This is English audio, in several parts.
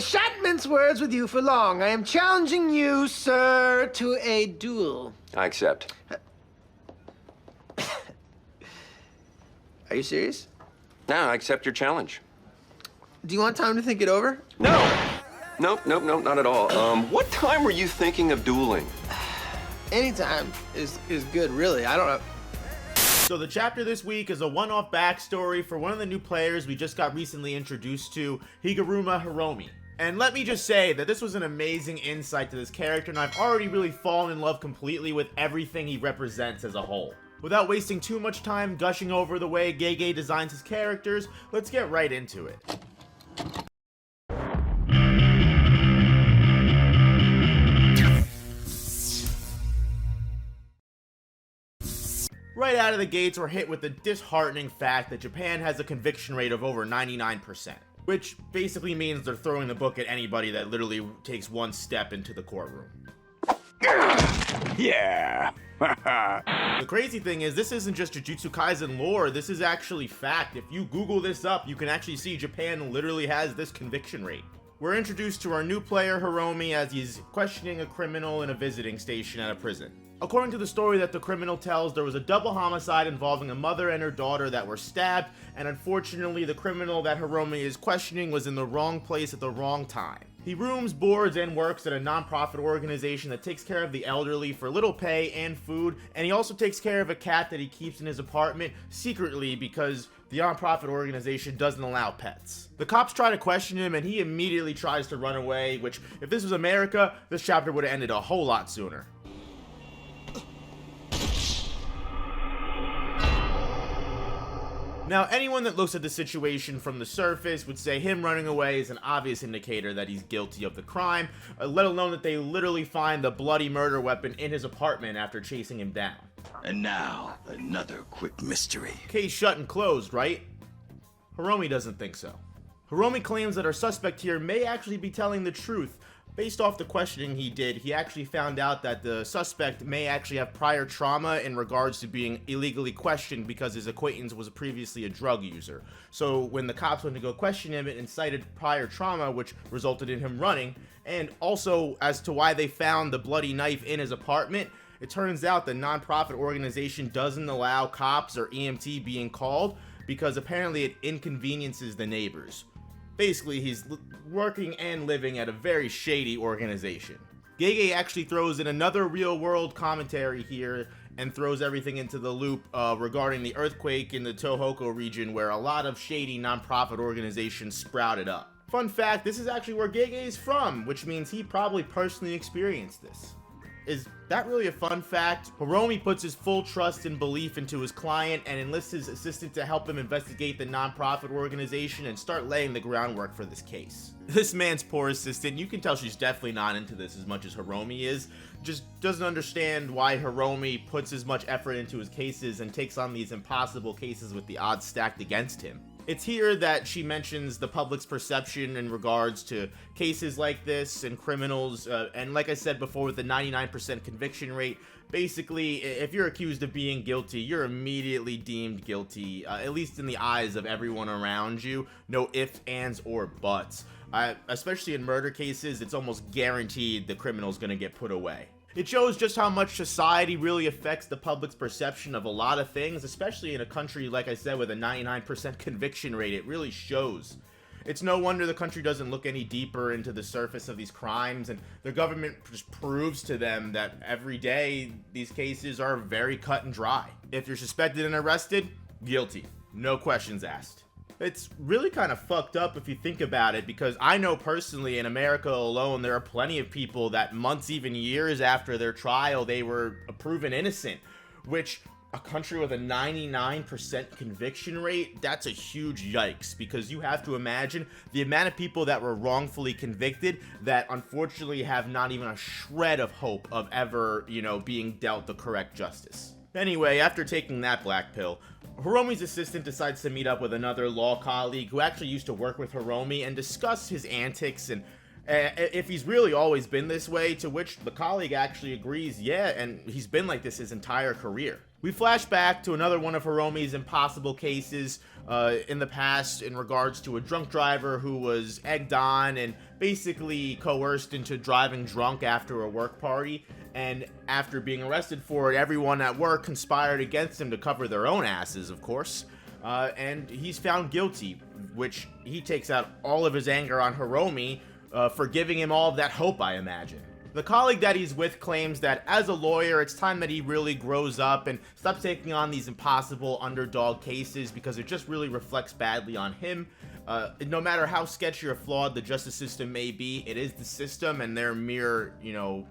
shan't mince words with you for long. I am challenging you, sir, to a duel. I accept. Are you serious? No, I accept your challenge. Do you want time to think it over? No! Nope, not at all. What time were you thinking of dueling? Anytime is good, really. I don't know. So the chapter this week is a one-off backstory for one of the new players we just got recently introduced to, Higuruma Hiromi. And let me just say that this was an amazing insight to this character, and I've already really fallen in love completely with everything he represents as a whole. Without wasting too much time gushing over the way Gege designs his characters, let's get right into it. Right out of the gates, we're hit with the disheartening fact that Japan has a conviction rate of over 99%, which basically means they're throwing the book at anybody that literally takes one step into the courtroom. Yeah. The crazy thing is, this isn't just Jujutsu Kaisen lore, this is actually fact. If you Google this up, you can actually see Japan literally has this conviction rate. We're introduced to our new player Hiromi as he's questioning a criminal in a visiting station at a prison. According to the story that the criminal tells, there was a double homicide involving a mother and her daughter that were stabbed, and unfortunately the criminal that Hiromi is questioning was in the wrong place at the wrong time. He rooms, boards, and works at a non-profit organization that takes care of the elderly for little pay and food, and he also takes care of a cat that he keeps in his apartment secretly because the non-profit organization doesn't allow pets. The cops try to question him and he immediately tries to run away, which, if this was America, this chapter would have ended a whole lot sooner. Now, anyone that looks at the situation from the surface would say him running away is an obvious indicator that he's guilty of the crime, let alone that they literally find the bloody murder weapon in his apartment after chasing him down. And now, another quick mystery. Case shut and closed, right? Hiromi doesn't think so. Hiromi claims that our suspect here may actually be telling the truth. Based off the questioning he did, he actually found out that the suspect may actually have prior trauma in regards to being illegally questioned because his acquaintance was previously a drug user. So when the cops went to go question him, it incited prior trauma, which resulted in him running. And also, as to why they found the bloody knife in his apartment, it turns out the non-profit organization doesn't allow cops or EMT being called because apparently it inconveniences the neighbors. Basically, he's working and living at a very shady organization. Gege actually throws in another real-world commentary here and throws everything into the loop regarding the earthquake in the Tohoku region where a lot of shady non-profit organizations sprouted up. Fun fact, this is actually where Gege is from, which means he probably personally experienced this. Is that really a fun fact? Hiromi puts his full trust and belief into his client and enlists his assistant to help him investigate the non-profit organization and start laying the groundwork for this case. This man's poor assistant, you can tell she's definitely not into this as much as Hiromi is, just doesn't understand why Hiromi puts as much effort into his cases and takes on these impossible cases with the odds stacked against him. It's here that she mentions the public's perception in regards to cases like this and criminals, and like I said before with the 99% conviction rate, basically if you're accused of being guilty, you're immediately deemed guilty, at least in the eyes of everyone around you, no ifs, ands, or buts. Especially in murder cases, it's almost guaranteed the criminal's gonna get put away. It shows just how much society really affects the public's perception of a lot of things, especially in a country, like I said, with a 99% conviction rate. It really shows. It's no wonder the country doesn't look any deeper into the surface of these crimes, and the government just proves to them that every day these cases are very cut and dry. If you're suspected and arrested, guilty. No questions asked. It's really kind of fucked up if you think about it, because I know personally in America alone there are plenty of people that months, even years after their trial, they were proven innocent, which a country with a 99% conviction rate, that's a huge yikes, because you have to imagine the amount of people that were wrongfully convicted that unfortunately have not even a shred of hope of ever, being dealt the correct justice. Anyway, after taking that black pill, Hiromi's assistant decides to meet up with another law colleague who actually used to work with Hiromi and discuss his antics and if he's really always been this way, to which the colleague actually agrees, yeah, and he's been like this his entire career. We flash back to another one of Hiromi's impossible cases in the past in regards to a drunk driver who was egged on and basically coerced into driving drunk after a work party. And after being arrested for it, everyone at work conspired against him to cover their own asses, of course. And he's found guilty, which he takes out all of his anger on Hiromi for giving him all of that hope, I imagine. The colleague that he's with claims that as a lawyer, it's time that he really grows up and stops taking on these impossible underdog cases because it just really reflects badly on him. No matter how sketchy or flawed the justice system may be, it is the system and they're mere,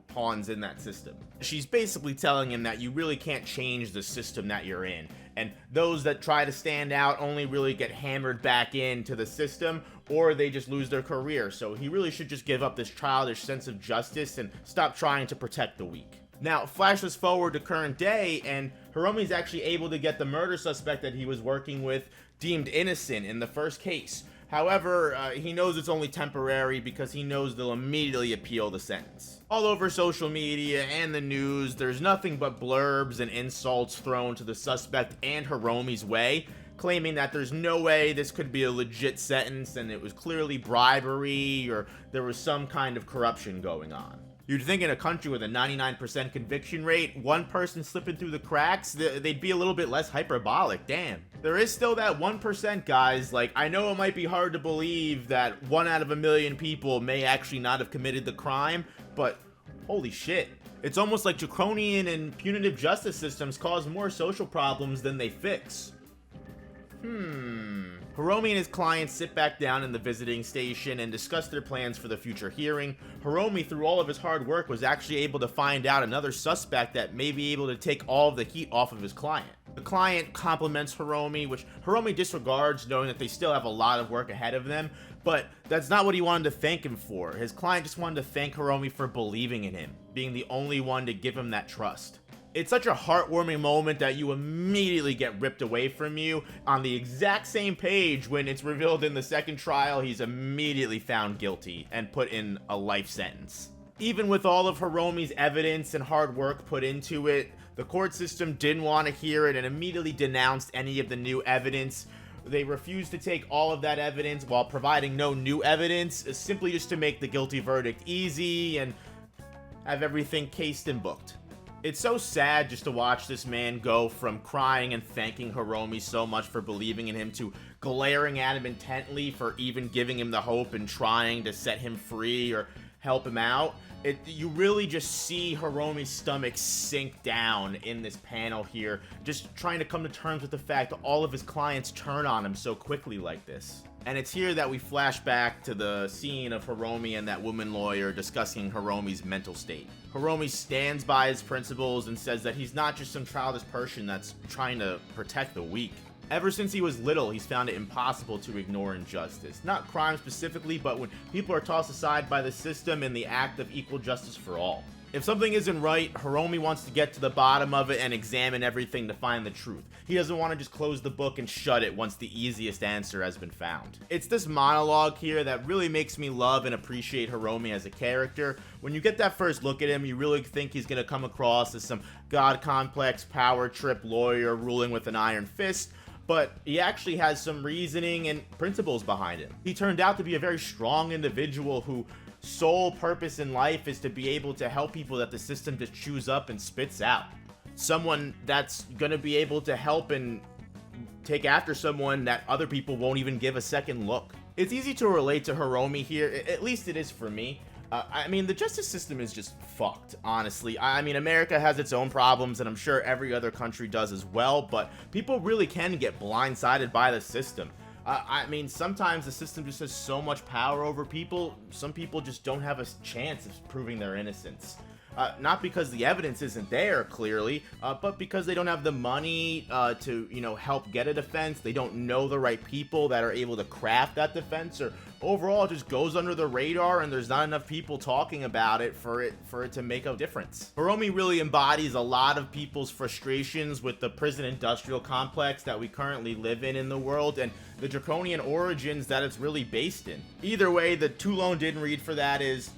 pawns in that system. She's basically telling him that you really can't change the system that you're in. And those that try to stand out only really get hammered back into the system, or they just lose their career. So he really should just give up this childish sense of justice and stop trying to protect the weak. Now, flash us forward to current day, and Hiromi's actually able to get the murder suspect that he was working with deemed innocent in the first case. However, he knows it's only temporary because he knows they'll immediately appeal the sentence. All over social media and the news, there's nothing but blurbs and insults thrown to the suspect and Hiromi's way, claiming that there's no way this could be a legit sentence and it was clearly bribery or there was some kind of corruption going on. You'd think in a country with a 99% conviction rate, one person slipping through the cracks, they'd be a little bit less hyperbolic, damn. There is still that 1%, guys. Like, I know it might be hard to believe that 1 out of a million people may actually not have committed the crime, but holy shit. It's almost like draconian and punitive justice systems cause more social problems than they fix. Hiromi and his clients sit back down in the visiting station and discuss their plans for the future hearing. Hiromi, through all of his hard work, was actually able to find out another suspect that may be able to take all of the heat off of his client. The client compliments Hiromi, which Hiromi disregards, knowing that they still have a lot of work ahead of them, but that's not what he wanted to thank him for. His client just wanted to thank Hiromi for believing in him, being the only one to give him that trust. It's such a heartwarming moment that you immediately get ripped away from you on the exact same page when it's revealed in the second trial he's immediately found guilty and put in a life sentence. Even with all of Hiromi's evidence and hard work put into it, the court system didn't want to hear it and immediately denounced any of the new evidence. They refused to take all of that evidence while providing no new evidence, simply just to make the guilty verdict easy and have everything cased and booked. It's so sad just to watch this man go from crying and thanking Hiromi so much for believing in him to glaring at him intently for even giving him the hope and trying to set him free or help him out. You really just see Hiromi's stomach sink down in this panel here, just trying to come to terms with the fact that all of his clients turn on him so quickly like this. And it's here that we flash back to the scene of Hiromi and that woman lawyer discussing Hiromi's mental state. Hiromi stands by his principles and says that he's not just some childish person that's trying to protect the weak. Ever since he was little, he's found it impossible to ignore injustice. Not crime specifically, but when people are tossed aside by the system in the act of equal justice for all. If something isn't right, Hiromi wants to get to the bottom of it and examine everything to find the truth. He doesn't want to just close the book and shut it once the easiest answer has been found. It's this monologue here that really makes me love and appreciate Hiromi as a character. When you get that first look at him, you really think he's going to come across as some god complex power trip lawyer ruling with an iron fist, but he actually has some reasoning and principles behind him. He turned out to be a very strong individual who sole purpose in life is to be able to help people that the system just chews up and spits out. Someone that's gonna be able to help and take after someone that other people won't even give a second look. It's easy to relate to Hiromi here, at least it is for me. I mean, the justice system is just fucked, honestly. I mean, America has its own problems, and I'm sure every other country does as well, but people really can get blindsided by the system. I mean, sometimes the system just has so much power over people, some people just don't have a chance of proving their innocence. Not because the evidence isn't there, clearly, but because they don't have the money to, help get a defense. They don't know the right people that are able to craft that defense, or overall it just goes under the radar and there's not enough people talking about it for it to make a difference. Hiromi really embodies a lot of people's frustrations with the prison industrial complex that we currently live in the world and the draconian origins that it's really based in. Either way, the too long didn't read for that is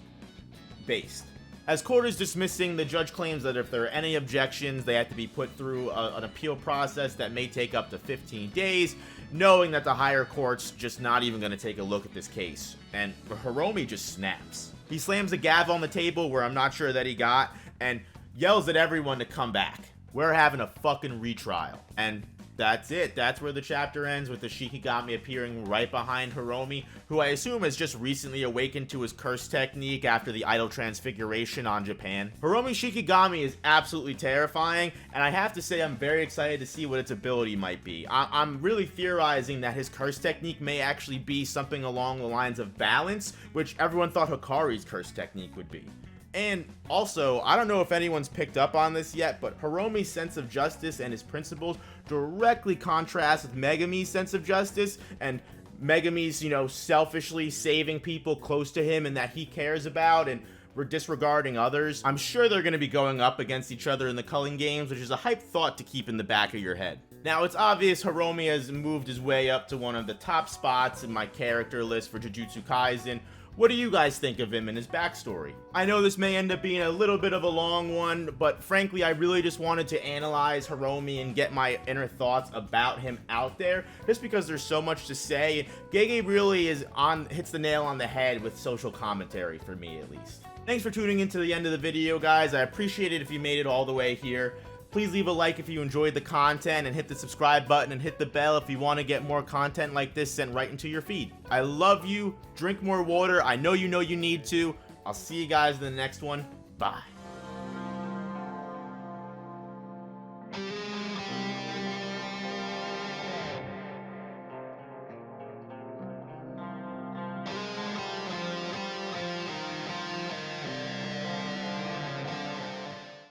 based. As court is dismissing, the judge claims that if there are any objections, they have to be put through an appeal process that may take up to 15 days, knowing that the higher court's just not even going to take a look at this case. And Hiromi just snaps. He slams the gavel on the table, where I'm not sure that he got, and yells at everyone to come back. We're having a fucking retrial. And that's it. That's where the chapter ends, with the shikigami appearing right behind Hiromi, who I assume has just recently awakened to his curse technique after the idol transfiguration on Japan. Hiromi's shikigami is absolutely terrifying, and I have to say I'm very excited to see what its ability might be. I'm really theorizing that his curse technique may actually be something along the lines of balance, which everyone thought Hikari's curse technique would be. And also, I don't know if anyone's picked up on this yet, but Hiromi's sense of justice and his principles directly contrast with Megami's sense of justice, and Megami's, selfishly saving people close to him and that he cares about, and we're disregarding others. I'm sure they're going to be going up against each other in the culling games, which is a hype thought to keep in the back of your head. Now, it's obvious Hiromi has moved his way up to one of the top spots in my character list for Jujutsu Kaisen. What do you guys think of him and his backstory? I know this may end up being a little bit of a long one, but frankly, I really just wanted to analyze Hiromi and get my inner thoughts about him out there, just because there's so much to say. Gege really hits the nail on the head with social commentary, for me at least. Thanks for tuning in to the end of the video, guys. I appreciate it if you made it all the way here. Please leave a like if you enjoyed the content, and hit the subscribe button and hit the bell if you want to get more content like this sent right into your feed. I love you. Drink more water. I know you need to. I'll see you guys in the next one. Bye.